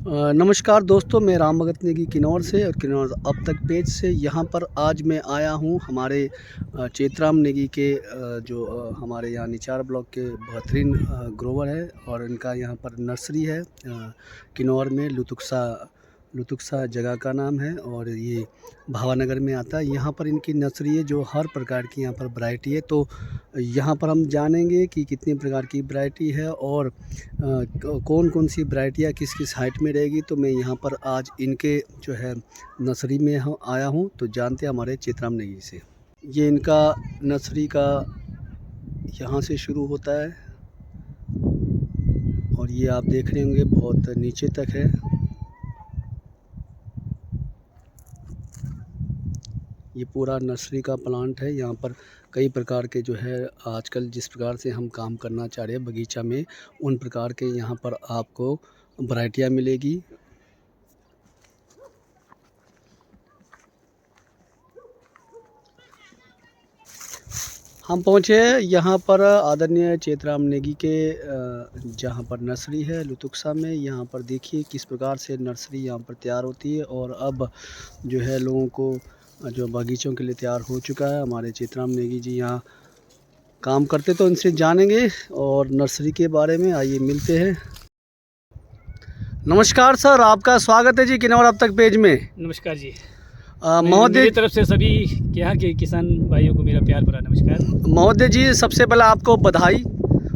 नमस्कार दोस्तों, मैं राम भगत नेगी किन्नौर से और किन्नौर अब तक पेज से यहाँ पर आज मैं आया हूँ हमारे चेतराम नेगी के हमारे यहाँ निचार ब्लॉक के बेहतरीन ग्रोवर है और इनका यहाँ पर नर्सरी है किन्नौर में। लुतुक्सा जगह का नाम है और ये भावानगर में आता है। यहाँ पर इनकी नर्सरी है जो हर प्रकार की यहाँ पर वैरायटी है। तो यहाँ पर हम जानेंगे कि कितने प्रकार की वैरायटी है और कौन कौन सी वैरायटियाँ किस किस हाइट में रहेगी। तो मैं यहाँ पर आज इनके जो है नर्सरी में आया हूँ, तो जानते हैं हमारे चेतराम नेगी से। ये इनका नर्सरी का यहाँ से शुरू होता है और ये आप देख रहे होंगे बहुत नीचे तक है। ये पूरा नर्सरी का प्लांट है। यहाँ पर कई प्रकार के जो है आजकल जिस प्रकार से हम काम करना चाह रहे हैं बगीचा में, उन प्रकार के यहाँ पर आपको वैरायटियाँ मिलेगी। हम पहुँचे यहाँ पर आदरणीय चेतराम नेगी के जहाँ पर नर्सरी है लुतुक्सा में। यहाँ पर देखिए किस प्रकार से नर्सरी यहाँ पर तैयार होती है और अब जो है लोगों को जो बागीचों के लिए तैयार हो चुका है। हमारे चेतराम नेगी जी यहाँ काम करते, तो इनसे जानेंगे और नर्सरी के बारे में। आइए मिलते हैं। नमस्कार सर, आपका स्वागत है जी किन्नौर अब तक पेज में। नमस्कार जी। महोदय, मेरी तरफ से सभी यहाँ के किसान भाइयों को मेरा प्यार भरा नमस्कार। महोदय जी, सबसे पहले आपको बधाई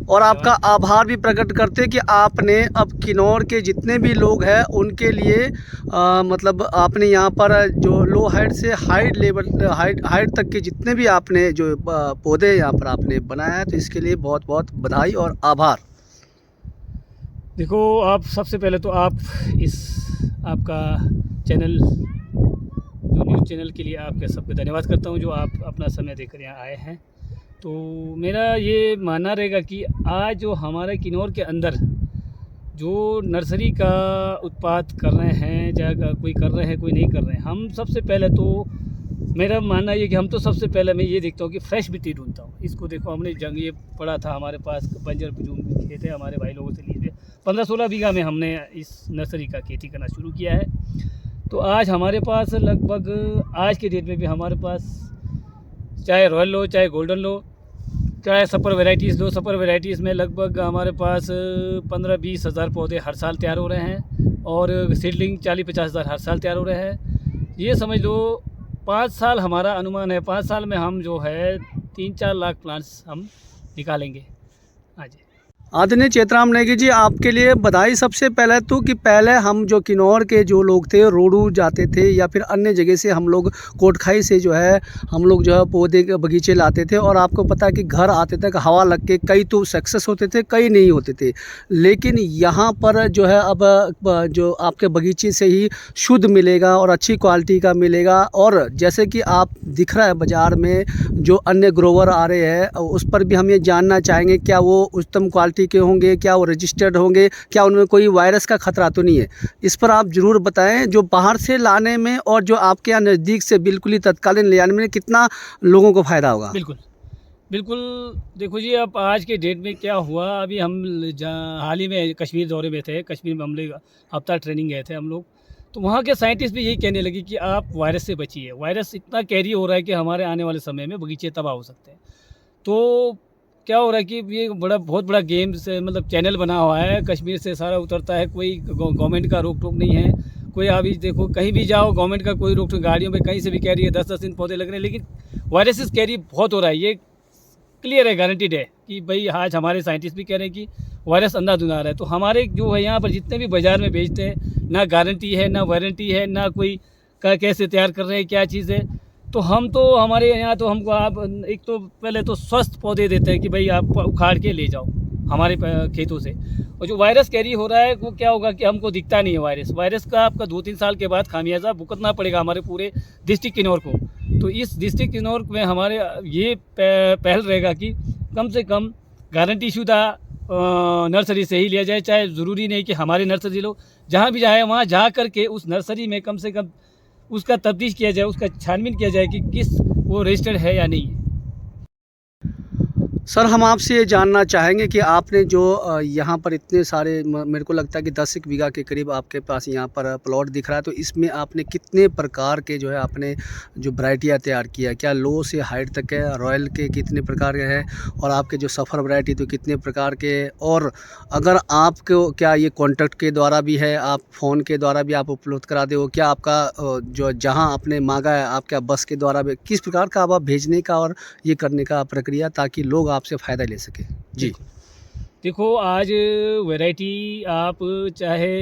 और आपका आभार भी प्रकट करते हैं कि आपने अब किन्नौर के जितने भी लोग हैं उनके लिए मतलब आपने यहाँ पर जो लो हाइट से हाइट तक के जितने भी आपने जो पौधे यहाँ पर आपने बनाया है, तो इसके लिए बहुत बहुत बधाई और आभार। देखो, आप सबसे पहले तो आप आपका चैनल जो न्यूज़ चैनल के लिए आपके सबको धन्यवाद करता हूँ जो आप अपना समय देकर यहाँ आए हैं। तो मेरा ये मानना रहेगा कि आज जो हमारे किन्नौर के अंदर जो नर्सरी का उत्पाद कर रहे हैं, या कोई कर रहे हैं कोई नहीं कर रहे हैं, हम सबसे पहले तो मेरा मानना ये कि हम तो सबसे पहले मैं ये देखता हूँ कि फ्रेश मिट्टी ढूंढता हूँ। इसको देखो, हमने जंग ये पड़ा था हमारे पास बंजर जमीन खेत है, हमारे भाई लोगों से लिए 15-16 बीघा में हमने इस नर्सरी का खेती करना शुरू किया है। तो आज हमारे पास लगभग आज के डेट में भी हमारे पास चाहे रॉयल लो, चाहे गोल्डन लो, चाहे सुपर वैराइटीज़ लो, सुपर वैराइटीज़ में लगभग हमारे पास 15-20 हज़ार पौधे हर साल तैयार हो रहे हैं और सीडलिंग 40-50 हज़ार हर साल तैयार हो रहे हैं। ये समझ लो 5 साल हमारा अनुमान है, 5 साल में हम जो है 3-4 लाख प्लांट्स हम निकालेंगे। हाँ जी। आदरणीय चेतराम नेगी जी, आपके लिए बधाई सबसे पहले तो कि पहले हम जो किन्नौर के जो लोग थे रोडू जाते थे या फिर अन्य जगह से हम लोग कोटखाई से जो है हम लोग जो है पौधे के बगीचे लाते थे और आपको पता है कि घर आते तक हवा लग के कई तो सक्सेस होते थे, कई नहीं होते थे। लेकिन यहाँ पर जो है अब जो आपके बगीचे से ही शुद्ध मिलेगा और अच्छी क्वालिटी का मिलेगा। और जैसे कि आप दिख रहा है बाज़ार में जो अन्य ग्रोवर आ रहे हैं, उस पर भी हम ये जानना चाहेंगे क्या वो उत्तम क्वालिटी के होंगे, क्या वो रजिस्टर्ड होंगे, क्या उनमें कोई वायरस का खतरा तो नहीं है। इस पर आप ज़रूर बताएं। जो बाहर से लाने में और जो आपके यहाँ नज़दीक से बिल्कुल ही तत्कालीन ले आने में कितना लोगों को फ़ायदा होगा। बिल्कुल बिल्कुल। देखो जी, अब आज के डेट में क्या हुआ, अभी हम हाल ही में कश्मीर दौरे में थे। कश्मीर में हम लोग हफ्ता ट्रेनिंग गए थे हम लोग। तो वहाँ के साइंटिस्ट भी यही कहने लगे कि आप वायरस से बचिए, वायरस इतना कैरी हो रहा है कि हमारे आने वाले समय में बगीचे तबाह हो सकते हैं। तो क्या हो रहा है कि ये बहुत बड़ा गेम से मतलब चैनल बना हुआ है, कश्मीर से सारा उतरता है, कोई गवर्नमेंट का रोक टोक नहीं है। कोई अभी देखो कहीं भी जाओ गवर्नमेंट का कोई रोक टोक, गाड़ियों में कहीं से भी कह रही है 10-10 दिन पौधे लग रहे हैं, लेकिन वायरसेस कैरी बहुत हो रहा है। ये क्लियर है, गारंटीड है कि भाई आज हमारे साइंटिस्ट भी कह रहे हैं कि वायरस अंधाधुंधा रहा है। तो हमारे जो है यहाँ पर जितने भी बाज़ार में बेचते हैं, ना गारंटी है ना वारंटी है, ना कोई कैसे तैयार कर रहे हैं क्या चीज़ है। तो हम तो हमारे यहाँ तो हमको आप एक तो पहले तो स्वस्थ पौधे देते हैं कि भाई आप उखाड़ के ले जाओ हमारे खेतों से। और जो वायरस कैरी हो रहा है वो क्या होगा कि हमको दिखता नहीं है वायरस का आपका 2-3 साल के बाद खामियाजा भुगतना पड़ेगा हमारे पूरे डिस्ट्रिक्ट किन्नौर को। तो इस डिस्ट्रिक्ट किन्नौर में हमारे ये पहल रहेगा कि कम से कम गारंटी शुदा नर्सरी से ही लिया जाए। चाहे ज़रूरी नहीं कि हमारे नर्सरी लो, जहाँ भी जाए वहाँ जा करके उस नर्सरी में कम से कम उसका तफ्तीश किया जाए, उसका छानबीन किया जाए कि किस वो रजिस्टर्ड है या नहीं है। सर हम आपसे ये जानना चाहेंगे कि आपने जो यहाँ पर इतने सारे मेरे को लगता है कि 10 एक बीघा के करीब आपके पास यहाँ पर प्लॉट दिख रहा है, तो इसमें आपने कितने प्रकार के जो है आपने जो वैरायटियाँ तैयार किया, क्या लो से हाइट तक है, रॉयल के कितने प्रकार के हैं, और आपके जो सफ़र वैरायटी तो कितने प्रकार के, और अगर आपको क्या ये कॉन्टैक्ट के द्वारा भी है, आप फ़ोन के द्वारा भी आप उपलब्ध करा दे हो, क्या आपका जो जहाँ आपने मांगा है आप क्या बस के द्वारा भी, किस प्रकार का आप भेजने का और ये करने का प्रक्रिया, ताकि लोग आपसे फ़ायदा ले सके? जी। देखो आज वैरायटी आप चाहे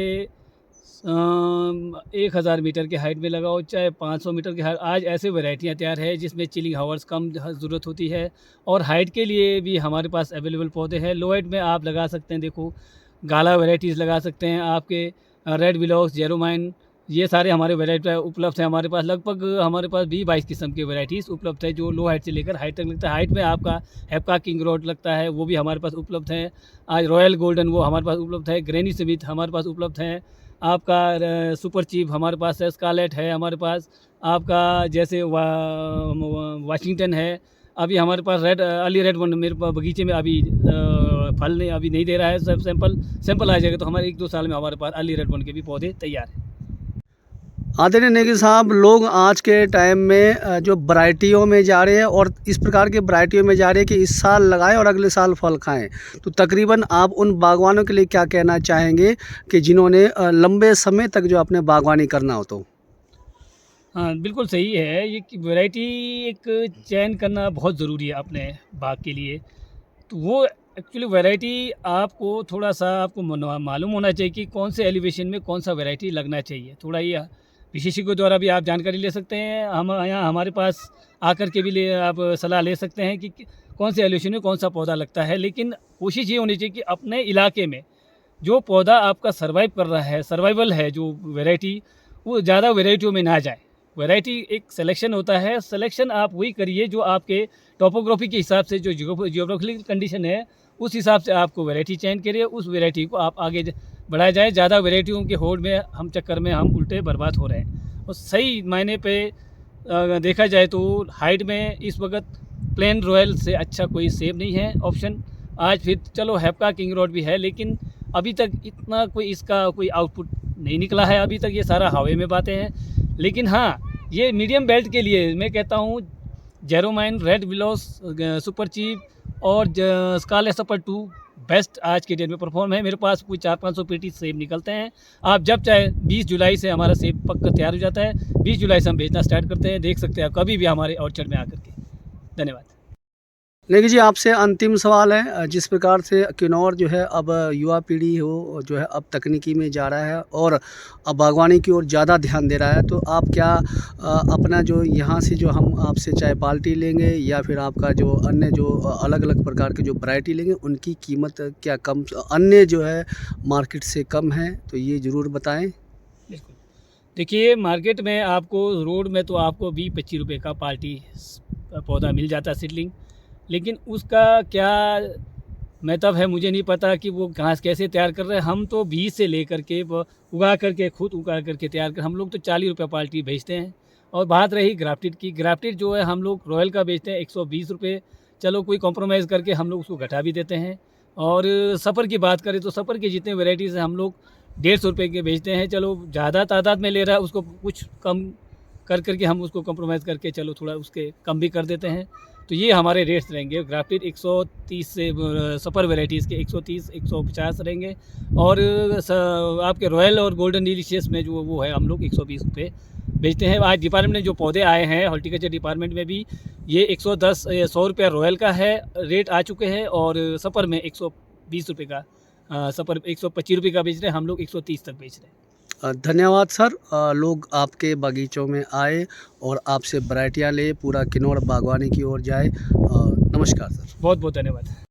1000 मीटर की हाइट में लगाओ, चाहे 500 मीटर की हाइट, आज ऐसे वैरायटियाँ तैयार है जिसमें चिलिंग हावर्स कम ज़रूरत होती है, और हाइट के लिए भी हमारे पास अवेलेबल पौधे हैं। लो हाइट में आप लगा सकते हैं, देखो गाला वैरायटीज़ लगा सकते हैं, आपके रेड विलॉक्स, जेरोमाइन, ये सारे हमारे वैरायटी उपलब्ध है हमारे पास। लगभग हमारे पास 20-22 किस्म की वैरायटीज़ उपलब्ध है जो लो हाइट से लेकर हाइट तक लगता है। हाइट में आपका हैप्का किंग रोड लगता है, वो भी हमारे पास उपलब्ध है। आज रॉयल गोल्डन वो हमारे पास उपलब्ध है, ग्रैनी स्मिथ हमारे पास उपलब्ध है, आपका सुपर चीफ हमारे पास है, स्कारलेट है हमारे पास, आपका जैसे वाशिंगटन है। अभी हमारे पास रेड अर्ली रेड वन मेरे बगीचे में अभी फल नहीं अभी नहीं दे रहा है, सब सैंपल आ जाएगा तो हमारे 1-2 साल में हमारे पास अर्ली रेड वन के भी पौधे तैयार हैं। आदरणीय नेगी साहब, लोग आज के टाइम में जो वैरायटियों में जा रहे हैं और इस प्रकार की वैरायटियों में जा रहे हैं कि इस साल लगाएं और अगले साल फल खाएं, तो तकरीबन आप उन बागवानों के लिए क्या कहना चाहेंगे कि जिन्होंने लंबे समय तक जो अपने बागवानी करना हो? तो हाँ, बिल्कुल सही है। ये कि वैरायटी एक चयन करना बहुत ज़रूरी है अपने बाग के लिए। तो वो एक्चुअली वैरायटी आपको थोड़ा-सा आपको मालूम होना चाहिए कि कौन से एलिवेशन में कौन-सा वैरायटी लगना चाहिए। थोड़ा ये विशेषज्ञों द्वारा भी आप जानकारी ले सकते हैं। हम यहाँ हमारे पास आकर के भी आप सलाह ले सकते हैं कि कौन से एलिवेशन में कौन-सा पौधा लगता है। लेकिन कोशिश ये होनी चाहिए कि अपने इलाके में जो पौधा आपका सर्वाइव कर रहा है, सर्वाइवल है जो वैरायटी, वो ज़्यादा वैरायटियों में ना जाए। वैरायटी एक सिलेक्शन होता है, सिलेक्शन आप वही करिए जो आपके टोपोग्राफी के हिसाब से जो जियोग्राफिकल कंडीशन है, उस हिसाब से आपको वैरायटी चयन करिए, उस वैरायटी को आप आगे बढ़ाया जाए। ज़्यादा वैरायटियों के होड़ में हम चक्कर में हम उल्टे बर्बाद हो रहे हैं। और सही मायने पे देखा जाए तो हाइट में इस वक्त प्लेन रॉयल से अच्छा कोई सेब नहीं है ऑप्शन। आज फिर चलो हैप्का किंग रोड भी है, लेकिन अभी तक इतना कोई इसका कोई आउटपुट नहीं निकला है। अभी तक ये सारा हवा में बातें हैं। लेकिन हाँ, ये मीडियम बेल्ट के लिए मैं कहता हूँ जेरोमाइन, रेड विलोस, सुपर चीफ और स्कारलेट सुपर 2 बेस्ट आज के डेट में परफॉर्म है। मेरे पास कोई 400-500 पेटी सेब निकलते हैं। आप जब चाहे 20 जुलाई से हमारा सेब पक्का तैयार हो जाता है। 20 जुलाई से हम बेचना स्टार्ट करते हैं। देख सकते हैं आप कभी भी हमारे ऑर्चर्ड में आकर के। धन्यवाद। नेगी जी, आपसे अंतिम सवाल है, जिस प्रकार से किन्नौर जो है अब युवा पीढ़ी हो जो है अब तकनीकी में जा रहा है और अब बागवानी की ओर ज़्यादा ध्यान दे रहा है, तो आप क्या अपना जो यहाँ से जो हम आपसे चाय बाल्टी लेंगे या फिर आपका जो अन्य जो अलग अलग प्रकार के जो वैरायटी लेंगे उनकी कीमत क्या कम अन्य जो है मार्केट से कम है, तो ये ज़रूर बताएं। बिल्कुल, देखिए मार्केट में आपको रोड में तो आपको 20-25 रुपये का पार्टी पौधा मिल जाता है सीडलिंग, लेकिन उसका क्या मतलब है मुझे नहीं पता कि वो घास कैसे तैयार कर रहे हैं। हम तो बीज से लेकर के उगा करके खुद उगा करके तैयार कर, हम लोग तो 40 रुपये पाल्टी बेचते हैं। और बात रही ग्राफ्टेड की, ग्राफ्टेड जो है हम लोग रॉयल का बेचते हैं 120 रुपये। चलो कोई कॉम्प्रोमाइज़ करके हम लोग उसको घटा भी देते हैं। और सफ़र की बात करें तो सफ़र के जितने वेराइटीज़ हैं हम लोग 150 रुपये के बेचते हैं। चलो ज़्यादा तादाद में ले रहा है उसको कुछ कम करके हम उसको कॉम्प्रोमाइज़ करके चलो थोड़ा उसके कम भी कर देते हैं। तो ये हमारे रेट्स रहेंगे। ग्राफ्टेड 130 से सुपर वेराइटीज़ के 130, 150 रहेंगे। और आपके रॉयल और गोल्डन डिलीशियस में जो वो है हम लोग 120 रुपये बेचते हैं। आज डिपार्टमेंट में जो पौधे आए हैं हॉर्टिकल्चर डिपार्टमेंट में भी ये 100 रुपये रॉयल का है रेट आ चुके हैं, और सुपर में 120 रुपये का, सुपर 125 रुपये का बेच रहे हैं, हम लोग 130 तक बेच रहे हैं। धन्यवाद सर। लोग आपके बागीचों में आए और आपसे वैरायटियाँ ले, पूरा किन्नौर बागवानी की ओर जाए। नमस्कार सर। बहुत बहुत धन्यवाद।